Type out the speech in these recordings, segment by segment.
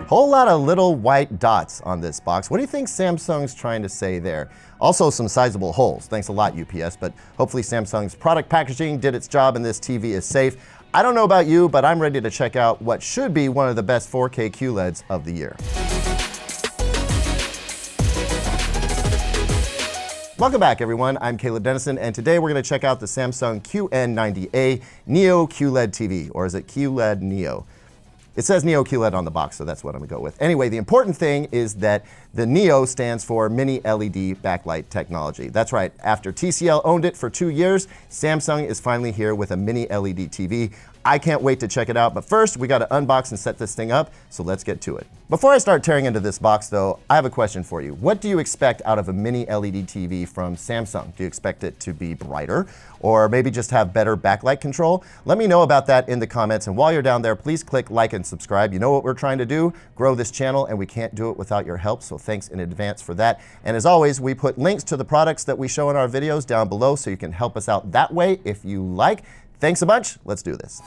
Whole lot of little white dots on this box. What do you think Samsung's trying to say there? Also some sizable holes. Thanks a lot, UPS, but hopefully Samsung's product packaging did its job and this TV is safe. I don't know about you, but I'm ready to check out what should be one of the best 4K QLEDs of the year. Welcome back, everyone. I'm Caleb Dennison, and today we're going to check out the Samsung QN90A Neo QLED TV, or is it QLED Neo? It says Neo QLED on the box, so that's what I'm gonna go with. Anyway, the important thing is that the Neo stands for Mini LED Backlight Technology. That's right, after TCL owned it for 2 years, Samsung is finally here with a Mini LED TV. I can't wait to check it out, but first we gotta unbox and set this thing up, so let's get to it. Before I start tearing into this box though, I have a question for you. What do you expect out of a Mini LED TV from Samsung? Do you expect it to be brighter, or maybe just have better backlight control? Let me know about that in the comments, and while you're down there, please click like and subscribe. You know what we're trying to do? Grow this channel, and we can't do it without your help, so thanks in advance for that. And as always, we put links to the products that we show in our videos down below, so you can help us out that way if you like. Thanks a bunch. Let's do this.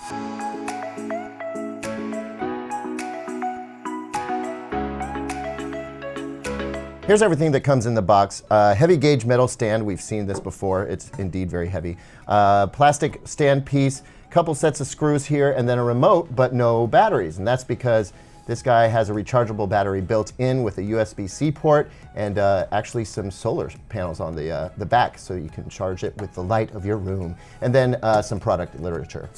Here's everything that comes in the box. Heavy gauge metal stand. We've seen this before. It's indeed very heavy. Plastic stand piece, couple sets of screws here, and then a remote, but no batteries. And that's because this guy has a rechargeable battery built in with a USB-C port and actually some solar panels on the back, so you can charge it with the light of your room. And then some product literature.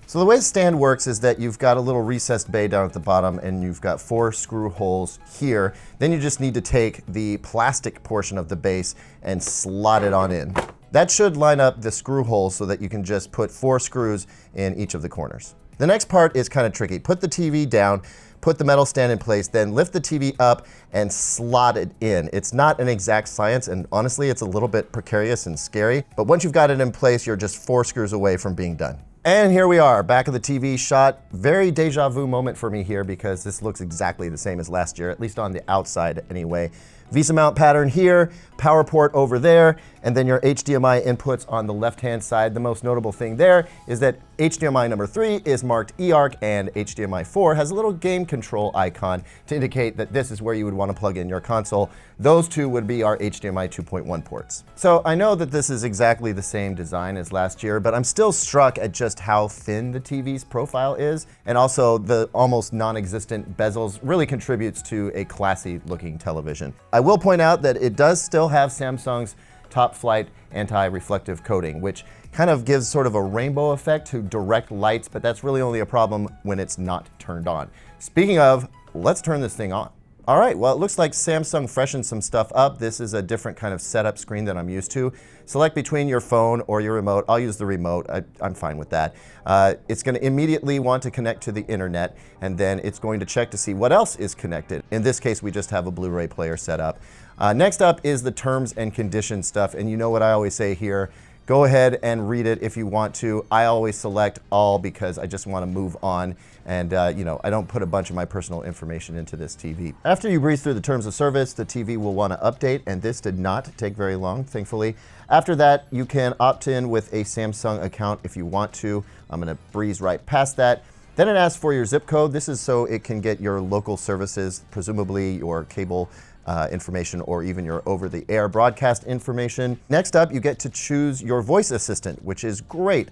So the way the stand works is that you've got a little recessed bay down at the bottom, and you've got 4 screw holes here. Then you just need to take the plastic portion of the base and slot it on in. That should line up the screw holes so that you can just put 4 screws in each of the corners. The next part is kind of tricky. Put the TV down, put the metal stand in place, then lift the TV up and slot it in. It's not an exact science, and honestly, it's a little bit precarious and scary, but once you've got it in place, you're just 4 screws away from being done. And here we are, back of the TV shot. Very deja vu moment for me here because this looks exactly the same as last year, at least on the outside anyway. VESA mount pattern here, power port over there, and then your HDMI inputs on the left-hand side. The most notable thing there is that HDMI number 3 is marked eARC, and HDMI 4 has a little game control icon to indicate that this is where you would want to plug in your console. Those two would be our HDMI 2.1 ports. So I know that this is exactly the same design as last year, but I'm still struck at just how thin the TV's profile is, and also the almost non-existent bezels really contributes to a classy looking television. I will point out that it does still have Samsung's top flight anti-reflective coating, which kind of gives sort of a rainbow effect to direct lights, but that's really only a problem when it's not turned on. Speaking of, let's turn this thing on. All right, well, it looks like Samsung freshened some stuff up. This is a different kind of setup screen than I'm used to. Select between your phone or your remote. I'll use the remote. I'm fine with that. It's going to immediately want to connect to the internet, and then it's going to check to see what else is connected. In this case, we just have a Blu-ray player set up. Next up is the terms and conditions stuff, and you know what I always say here. Go ahead and read it if you want to. I always select all because I just want to move on, and you know, I don't put a bunch of my personal information into this TV. After you breeze through the terms of service, the TV will want to update, and this did not take very long, thankfully. After that, you can opt in with a Samsung account if you want to. I'm going to breeze right past that. Then it asks for your zip code. This is so it can get your local services, presumably your cable information or even your over-the-air broadcast information. Next up, you get to choose your voice assistant, which is great.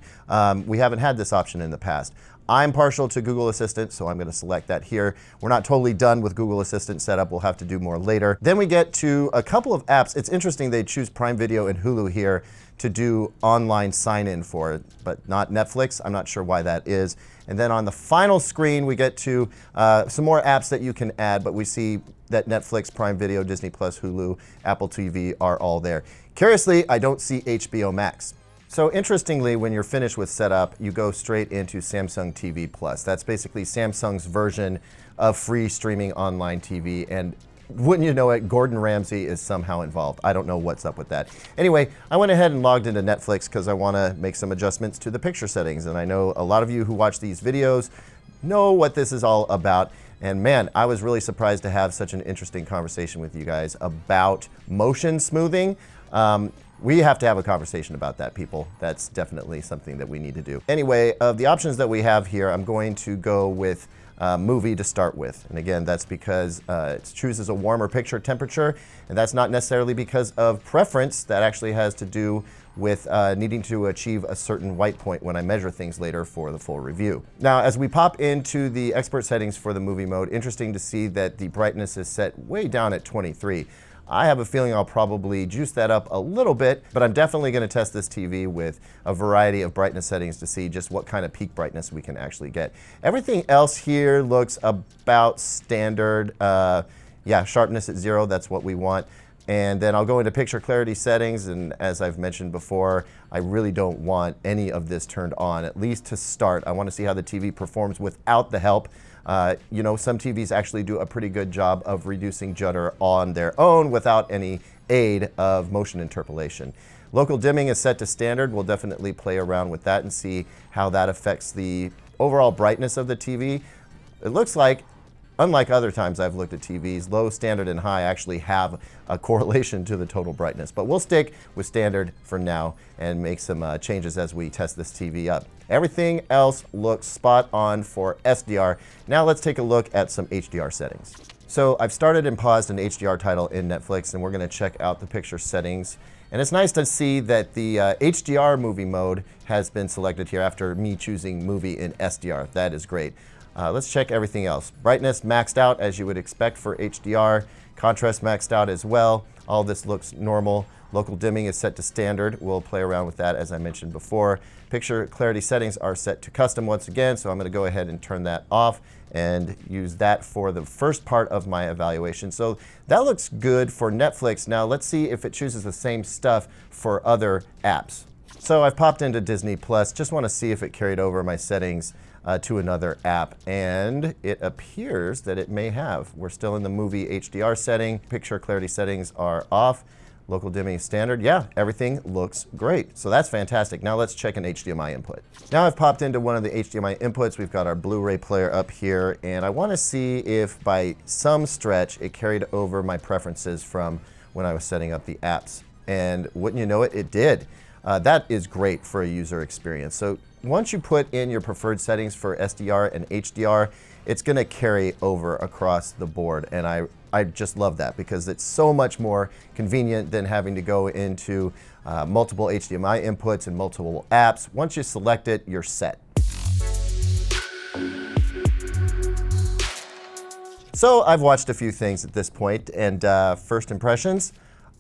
We haven't had this option in the past. I'm partial to Google Assistant, so I'm going to select that here. We're not totally done with Google Assistant setup. We'll have to do more later. Then we get to a couple of apps. It's interesting they choose Prime Video and Hulu here to do online sign-in for it, but not Netflix. I'm not sure why that is. And then on the final screen, we get to some more apps that you can add, but we see that Netflix, Prime Video, Disney+, Hulu, Apple TV are all there. Curiously, I don't see HBO Max. So interestingly, when you're finished with setup, you go straight into Samsung TV Plus. That's basically Samsung's version of free streaming online TV, and wouldn't you know it, Gordon Ramsay is somehow involved. I don't know what's up with that. Anyway, I went ahead and logged into Netflix because I want to make some adjustments to the picture settings, and I know a lot of you who watch these videos know what this is all about. And man, I was really surprised to have such an interesting conversation with you guys about motion smoothing. We have to have a conversation about that, people. That's definitely something that we need to do. Anyway, of the options that we have here, I'm going to go with movie to start with. And again, that's because it chooses a warmer picture temperature, and that's not necessarily because of preference. That actually has to do with needing to achieve a certain white point when I measure things later for the full review. Now, as we pop into the expert settings for the movie mode, interesting to see that the brightness is set way down at 23. I have a feeling I'll probably juice that up a little bit, but I'm definitely going to test this TV with a variety of brightness settings to see just what kind of peak brightness we can actually get. Everything else here looks about standard. Yeah, sharpness at 0, that's what we want. And then I'll go into picture clarity settings, and as I've mentioned before, I really don't want any of this turned on, at least to start. I want to see how the TV performs without the help. You know, some TVs actually do a pretty good job of reducing judder on their own without any aid of motion interpolation. Local dimming is set to standard. We'll definitely play around with that and see how that affects the overall brightness of the TV. It looks like, unlike other times I've looked at TVs, low, standard, and high actually have a correlation to the total brightness. But we'll stick with standard for now and make some changes as we test this TV up. Everything else looks spot on for SDR. Now let's take a look at some HDR settings. So I've started and paused an HDR title in Netflix, and we're going to check out the picture settings. And it's nice to see that the HDR movie mode has been selected here after me choosing movie in SDR. That is great. Let's check everything else. Brightness maxed out as you would expect for HDR. Contrast maxed out as well. All this looks normal. Local dimming is set to standard. We'll play around with that as I mentioned before. Picture clarity settings are set to custom once again, so I'm going to go ahead and turn that off and use that for the first part of my evaluation. So that looks good for Netflix. Now let's see if it chooses the same stuff for other apps. So I've popped into Disney Plus, just want to see if it carried over my settings to another app, and it appears that it may have. We're still in the movie HDR setting. Picture clarity settings are off. Local dimming is standard. Yeah, everything looks great. So that's fantastic. Now let's check an HDMI input. Now I've popped into one of the HDMI inputs. We've got our Blu-ray player up here, and I want to see if by some stretch it carried over my preferences from when I was setting up the apps. And wouldn't you know it, it did. That is great for a user experience. So once you put in your preferred settings for SDR and HDR, it's going to carry over across the board. And I just love that because it's so much more convenient than having to go into multiple HDMI inputs and multiple apps. Once you select it, you're set. So I've watched a few things at this point, and first impressions,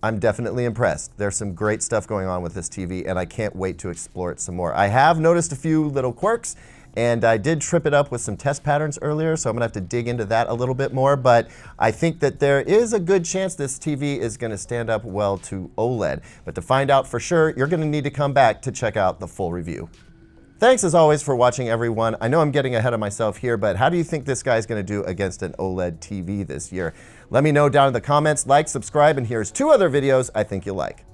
I'm definitely impressed. There's some great stuff going on with this TV, and I can't wait to explore it some more. I have noticed a few little quirks, and I did trip it up with some test patterns earlier, so I'm gonna have to dig into that a little bit more, but I think that there is a good chance this TV is gonna stand up well to OLED. But to find out for sure, you're gonna need to come back to check out the full review. Thanks as always for watching, everyone. I know I'm getting ahead of myself here, but how do you think this guy's gonna do against an OLED TV this year? Let me know down in the comments. Like, subscribe, and here's 2 other videos I think you'll like.